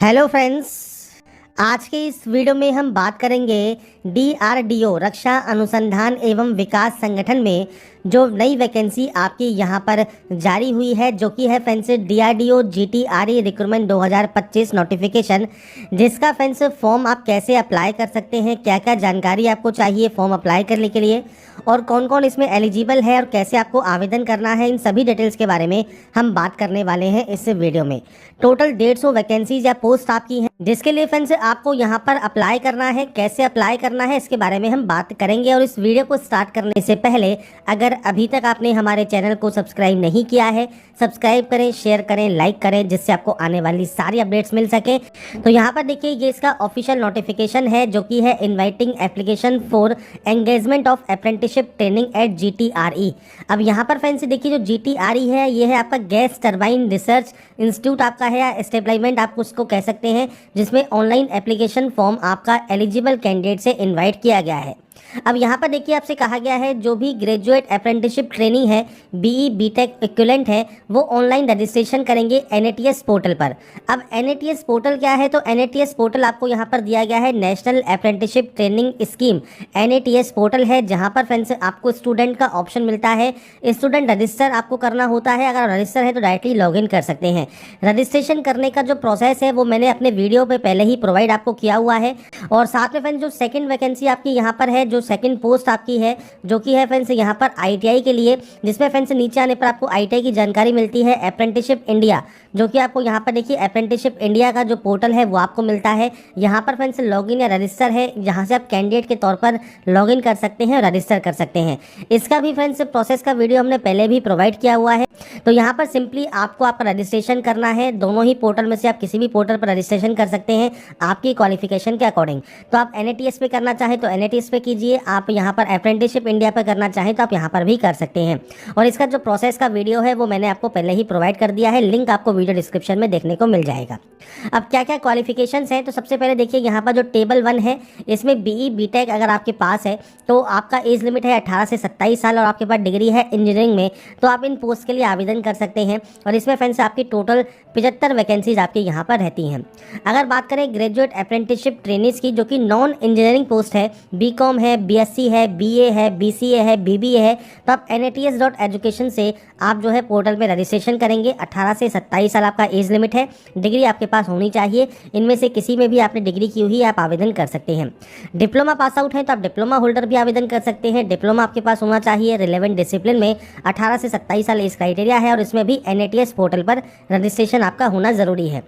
Hello friends, आज के इस वीडियो में हम बात करेंगे DRDO रक्षा अनुसंधान एवं विकास संगठन में जो नई वैकेंसी आपकी यहाँ पर जारी हुई है, जो कि है friends DRDO GTRE recruitment 2025 notification, जिसका फ्रेंड्स फॉर्म आप कैसे अप्लाई कर सकते हैं, क्या क्या जानकारी आपको चाहिए फॉर्म अप्लाई करने के लिए और कौन कौन इसमें एलिजिबल है और कैसे आपको आवेदन करना है, इन सभी डिटेल्स के बारे में हम बात करने वाले हैं इस वीडियो में। टोटल 150 वैकेंसीज या पोस्ट आपकी हैं, जिसके लिए फ्रेंड्स आपको यहाँ पर अप्लाई करना है। कैसे अप्लाई करना है इसके बारे में हम बात करेंगे। और इस वीडियो को स्टार्ट करने से पहले अगर अभी तक आपने हमारे चैनल को सब्सक्राइब नहीं किया है, सब्सक्राइब करें, शेयर करें, लाइक करें, जिससे आपको आने वाली सारी अपडेट्स मिल सके। तो यहाँ पर देखिए, ये इसका ऑफिशियल नोटिफिकेशन है, जो कि है inviting application for engagement of apprenticeship training at GTRE। अब यहाँ पर फ्रेंड्स देखिए, जो GTRE है ये है आपका गैस टरबाइन रिसर्च इंस्टीट्यूट आपका है, या एस्टेब्लिशमेंट आप उसको कह सकते हैं, जिसमें ऑनलाइन एप्लीकेशन फॉर्म आपका एलिजिबल कैंडिडेट से इनवाइट किया गया है। अब यहाँ पर देखिए, आपसे कहा गया है जो भी ग्रेजुएट अप्रेंटिसशिप ट्रेनिंग है, BE BTech इक्विवेलेंट है, वो ऑनलाइन रजिस्ट्रेशन करेंगे NATS पोर्टल पर। अब NATS पोर्टल क्या है? तो NATS पोर्टल आपको यहाँ पर दिया गया है national apprenticeship training scheme NATS portal है, जहाँ पर फ्रेंड्स आपको स्टूडेंट का ऑप्शन मिलता है। स्टूडेंट रजिस्टर आपको करना होता है। अगर रजिस्टर है तो डायरेक्टली लॉगिन कर सकते हैं। रजिस्ट्रेशन करने का जो प्रोसेस है वो मैंने अपने वीडियो पे पहले ही प्रोवाइड आपको किया हुआ है। और साथ में फ्रेंड्स जो सेकंड वैकेंसी आपकी यहाँ पर है, जो सेकंड पोस्ट आपकी है, जो कि है फ्रेंड्स यहाँ पर ITI के लिए, जिसमें फ्रेंड्स नीचे आने पर आपको ITI की जानकारी मिलती है। अप्रेंटिसशिप इंडिया, जो कि आपको यहाँ पर देखिए अप्रेंटिसशिप इंडिया का जो पोर्टल है वो आपको मिलता है। यहाँ पर फ्रेंड्स लॉगिन या रजिस्टर है, जहाँ से आप कैंडिडेट के तौर पर लॉगिन कर सकते हैं और रजिस्टर कर सकते हैं। इसका भी फ्रेंड्स प्रोसेस का वीडियो हमने पहले भी प्रोवाइड किया हुआ है। तो यहाँ पर सिंपली आपको आपका रजिस्ट्रेशन करना है। दोनों ही पोर्टल में से आप किसी भी पोर्टल पर रजिस्ट्रेशन कर सकते हैं आपकी क्वालिफिकेशन के अकॉर्डिंग। तो आप NATS पे करना चाहें तो NATS पे कीजिए, आप यहाँ पर अप्रेंटिसशिप इंडिया पर करना चाहें तो आप यहाँ पर भी कर सकते हैं। और इसका जो प्रोसेस का वीडियो है वो मैंने आपको पहले ही प्रोवाइड कर दिया है, लिंक आपको वीडियो डिस्क्रिप्शन में देखने को मिल जाएगा। अब क्या क्या क्वालिफिकेशंस हैं, तो सबसे पहले देखिए यहाँ पर जो टेबल 1 है, इसमें BE BTech अगर आपके पास है तो आपका एज लिमिट है 18 से 27 साल और आपके पास डिग्री है इंजीनियरिंग में, तो आप इन पोस्ट के लिए आवेदन कर सकते हैं। और इसमें फ्रेंड्स आपकी टोटल 75 वैकेंसीज आपकी यहाँ पर रहती हैं। अगर बात करें ग्रेजुएट अप्रेंटिसशिप ट्रेनिज की, जो कि नॉन इंजीनियरिंग पोस्ट है, BCom है, BSc है, BA है, BCA है, BBA है, तो आप NATS.education से आप जो है पोर्टल में रजिस्ट्रेशन करेंगे। 18 से 27 साल आपका एज लिमिट है, डिग्री आपके पास होनी चाहिए। इनमें से किसी में भी आपने डिग्री की हुई आप आवेदन कर सकते हैं। डिप्लोमा पास आउट है तो आप डिप्लोमा होल्डर भी आवेदन कर सकते हैं। डिप्लोमा आपके पास होना चाहिए रिलेवेंट डिसिप्लिन में। 18 से 27 साल एज क्राइटेरिया है और इसमें भी NATS पोर्टल पर रजिस्ट्रेशन आपका होना ज़रूरी है।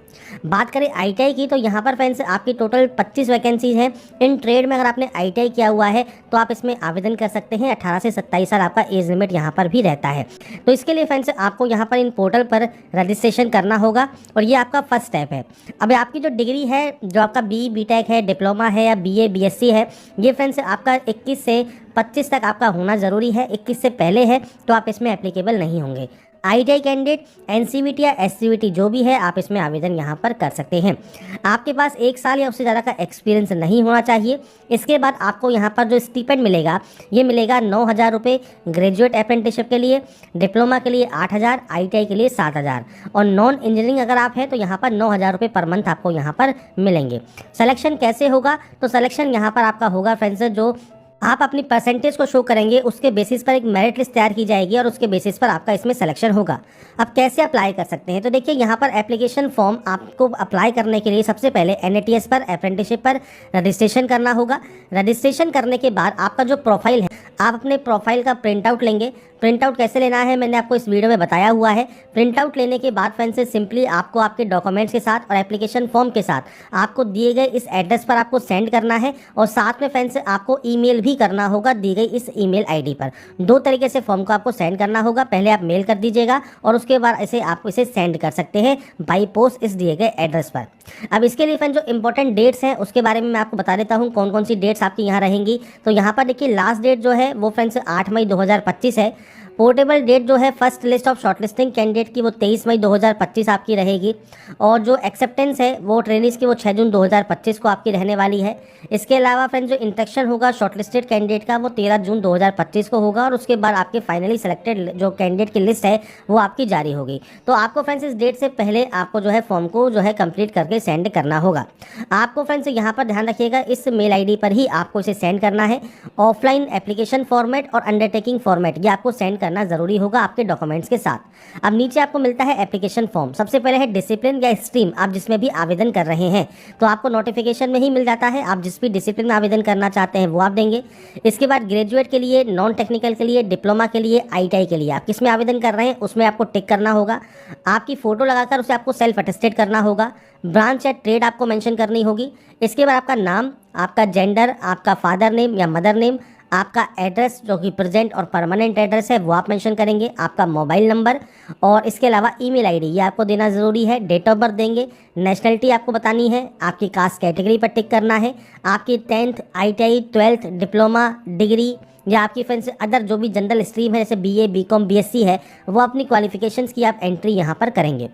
बात करें ITI की, तो यहाँ पर फ्रेंड्स आपकी टोटल 25 वैकेंसीज हैं। इन ट्रेड में अगर आपने ITI किया हुआ है तो आप इसमें आवेदन कर सकते हैं। 18 से 27 साल आपका एज लिमिट यहाँ पर भी रहता है। तो इसके लिए फ्रेंड्स आपको यहाँ पर इन पोर्टल पर रजिस्ट्रेशन करना होगा और ये आपका फर्स्ट स्टेप है। अब आपकी जो डिग्री है, जो आपका BE BTech है, डिप्लोमा है या BA BSc है, ये फ्रेंड्स आपका 21 से 25 तक आपका होना ज़रूरी है। 21 से पहले है तो आप इसमें एप्लीकेबल नहीं होंगे। ITI कैंडिडेट NCVT या SCVT जो भी है, आप इसमें आवेदन यहाँ पर कर सकते हैं। आपके पास 1 साल या उससे ज़्यादा का एक्सपीरियंस नहीं होना चाहिए। इसके बाद आपको यहाँ पर जो स्टिपेंड मिलेगा, ये मिलेगा 9,000 रुपये ग्रेजुएट अप्रेंटिसशिप के लिए, डिप्लोमा के लिए 8,000, ITI के लिए 7,000 और नॉन इंजीनियरिंग अगर आप हैं तो यहाँ पर 9,000 रुपये पर मंथ आपको यहाँ पर मिलेंगे। सिलेक्शन कैसे होगा? तो सिलेक्शन यहाँ पर आपका होगा फ्रेंड्स, जो आप अपनी परसेंटेज को शो करेंगे उसके बेसिस पर एक मेरिट लिस्ट तैयार की जाएगी और उसके बेसिस पर आपका इसमें सिलेक्शन होगा। अब कैसे अप्लाई कर सकते हैं? तो देखिए, यहाँ पर एप्लीकेशन फॉर्म आपको अप्लाई करने के लिए सबसे पहले NATS पर अप्रेंटिसशिप पर रजिस्ट्रेशन करना होगा। रजिस्ट्रेशन करने के बाद आपका जो प्रोफाइल है, आप अपने प्रोफाइल का प्रिंट आउट लेंगे। प्रिंट आउट कैसे लेना है मैंने आपको इस वीडियो में बताया हुआ है। प्रिंट आउट लेने के बाद फ्रेंड्स सिंपली आपको आपके डॉक्यूमेंट्स के साथ और एप्लीकेशन फॉर्म के साथ आपको दिए गए इस एड्रेस पर आपको सेंड करना है और साथ में फ्रेंड्स आपको ईमेल भी करना होगा दी गई इस ईमेल आईडी पर। 2 तरीके से फॉर्म को आपको सेंड करना होगा। पहले आप मेल कर दीजिएगा और उसके बाद ऐसे आप इसे सेंड कर सकते हैं बाई पोस्ट इस दिए गए एड्रेस पर। अब इसके लिए फ्रेंड्स जो इंपॉर्टेंट डेट्स हैं उसके बारे में मैं आपको बता देता हूँ कौन कौन सी डेट्स आपकी यहाँ रहेंगी। तो यहाँ पर देखिए, लास्ट डेट जो है वो फ्रेंड्स 8 मई 2025 है। पोर्टेबल डेट जो है first list of shortlisting candidate की वो 23 मई 2025 आपकी रहेगी, और जो एक्सेप्टेंस है वो ट्रेनिस की वो 6 जून 2025 को आपकी रहने वाली है। इसके अलावा फ्रेंड्स जो इंडक्शन होगा शॉर्टलिस्टेड कैंडिडेट का वो 13 जून 2025 को होगा, और उसके बाद आपके फाइनली सेलेक्टेड जो कैंडिडेट की लिस्ट है वो आपकी जारी होगी। तो आपको फ्रेंड्स इस डेट से पहले आपको जो है फॉर्म को जो है कंप्लीट करके सेंड करना होगा। आपको फ्रेंड्स यहाँ पर ध्यान रखिएगा, इस मेल आईडी पर ही आपको इसे सेंड करना है। ऑफलाइन एप्लीकेशन फॉर्मेट और अंडरटेकिंग फॉर्मेट ये आपको सेंड करना जरूरी होगा आपके डॉक्यूमेंट्स के साथ। अब नीचे आपको मिलता है एप्लीकेशन फॉर्म। सबसे पहले है डिसिप्लिन या स्ट्रीम आप जिसमें भी आवेदन कर रहे हैं, तो आपको नोटिफिकेशन में ही मिल जाता है। आप जिस भी डिसिप्लिन में आवेदन करना चाहते हैं वो आप देंगे। इसके बाद ग्रेजुएट के लिए, नॉन टेक्निकल के लिए, डिप्लोमा के लिए, आईटीआई के लिए आप किस में आवेदन कर रहे हैं उसमें आपको टिक करना होगा। आपकी फोटो लगाकर उसे आपको सेल्फ अटेस्टेड करना होगा। ब्रांच या ट्रेड आपको मेंशन करनी होगी। इसके बाद आपका नाम, आपका जेंडर, आपका फादर नेम या मदर नेम, आपका एड्रेस जो कि प्रेजेंट और परमानेंट एड्रेस है वो आप मेंशन करेंगे, आपका मोबाइल नंबर, और इसके अलावा ईमेल आईडी ये आपको देना ज़रूरी है। डेट ऑफ बर्थ देंगे। नेशनलिटी आपको बतानी है। आपकी कास्ट कैटेगरी पर टिक करना है। आपकी 10th, ITI, 12th, diploma, degree या आपकी फ्रेंड्स अदर जो भी जनरल स्ट्रीम है जैसे बीए, बीकॉम, बीएससी है वो अपनी क्वालिफिकेशंस की आप एंट्री यहाँ पर करेंगे।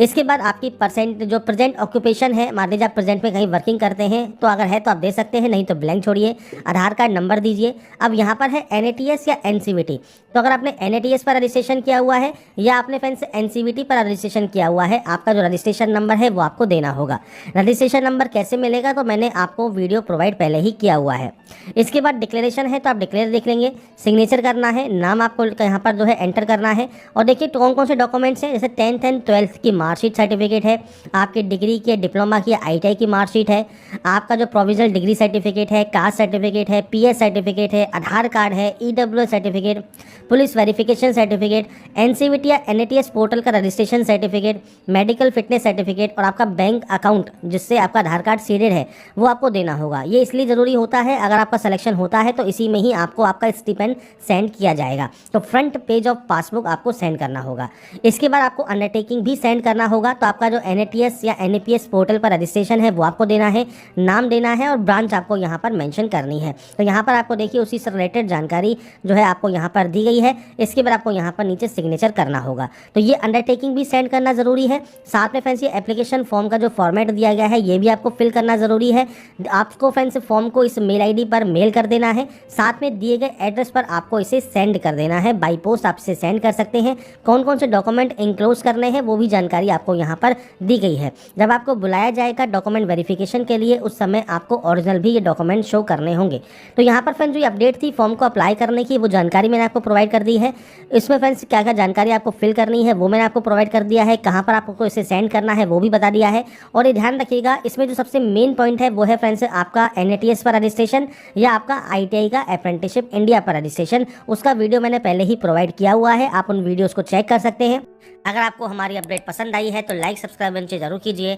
इसके बाद आपकी परसेंट जो प्रेजेंट ऑक्यूपेशन है, मान लीजिए आप प्रेजेंट में कहीं वर्किंग करते हैं तो अगर है तो आप दे सकते हैं, नहीं तो ब्लैंक छोड़िए। आधार कार्ड नंबर दीजिए। अब यहाँ पर है एनएटीएस या एनसीवीटी, तो अगर आपने एनएटीएस पर रजिस्ट्रेशन किया हुआ है या आपने फ्रेंड्स एनसीवीटी पर रजिस्ट्रेशन किया हुआ है, आपका जो रजिस्ट्रेशन नंबर है वो आपको देना होगा। रजिस्ट्रेशन नंबर कैसे मिलेगा तो मैंने आपको वीडियो प्रोवाइड पहले ही किया हुआ है। इसके बाद डिक्लेरेशन है तो आप डिक्लेयर देख लेंगे। सिग्नेचर करना है, नाम आपको यहाँ पर जो है एंटर करना है। और देखिए कौन कौन से डॉक्यूमेंट्स हैं, जैसे 10th एंड 12th की मार्कशीट सर्टिफिकेट है, आपकी डिग्री की, डिप्लोमा की, आईटीआई की मार्कशीट है, आपका जो प्रोविजनल डिग्री सर्टिफिकेट है, कास्ट सर्टिफिकेट है, पीएस सर्टिफिकेट है, आधार कार्ड है, EWS certificate, police verification certificate, NCVT या एनएटीएस पोर्टल का registration certificate, medical fitness certificate, और आपका बैंक अकाउंट जिससे आपका आधार कार्ड सीडेड है वो आपको देना होगा। ये इसलिए ज़रूरी होता है, अगर आपका सिलेक्शन होता है तो इसी में ही आपको आपका स्टिपेंड सेंड किया जाएगा। तो फ्रंट पेज ऑफ पासबुक आपको सेंड करना होगा। इसके बाद आपको अंडरटेकिंग भी सेंड करना होगा। तो आपका जो एनएटीएस या एनएपीएस पोर्टल पर रजिस्ट्रेशन है वो आपको देना है, नाम देना है और ब्रांच आपको यहाँ पर मेंशन करनी है। तो यहाँ पर आपको देखिए उसी से रिलेटेड जानकारी जो है आपको यहाँ पर दी गई है। इसके बाद आपको यहाँ पर नीचे सिग्नेचर करना होगा। तो ये अंडरटेकिंग भी सेंड करना ज़रूरी है। साथ में फ्रेंड्स ये एप्लीकेशन फॉर्म का जो फॉर्मेट दिया गया है ये भी आपको फिल करना ज़रूरी है। आपको फ्रेंड्स फॉर्म को इस मेल आईडी पर मेल कर देना है, साथ में दिए गए एड्रेस पर आपको इसे सेंड कर देना है। बाई पोस्ट आप इसे सेंड कर सकते हैं। कौन कौन से डॉक्यूमेंट इंक्लोज करने हैं वो भी जानकारी आपको यहाँ पर दी गई है। जब आपको बुलाया जाएगा डॉक्यूमेंट वेरिफिकेशन के लिए उस समय आपको ओरिजिनल भी ये डॉक्यूमेंट शो करने होंगे। तो यहाँ पर फ्रेंड्स जो अपडेट थी फॉर्म को अप्लाई करने की वो जानकारी मैंने आपको प्रोवाइड कर दी है। इसमें फ्रेंड्स क्या क्या जानकारी आपको फिल करनी है वो मैंने आपको प्रोवाइड कर दिया है। कहाँ पर आपको इसे सेंड करना है वो भी बता दिया है। और ये ध्यान रखिएगा इसमें जो सबसे मेन पॉइंट है वो है फ्रेंड्स आपका एनएटीएस पर रजिस्ट्रेशन या आपका आईटीआई का अप्रेंटिसशिप इंडिया पर रजिस्ट्रेशन। उसका वीडियो मैंने पहले ही प्रोवाइड किया हुआ है, आप उन वीडियोस को चेक कर सकते हैं। अगर आपको हमारी अपडेट पसंद आई है तो लाइक, सब्सक्राइब नीचे जरूर कीजिए।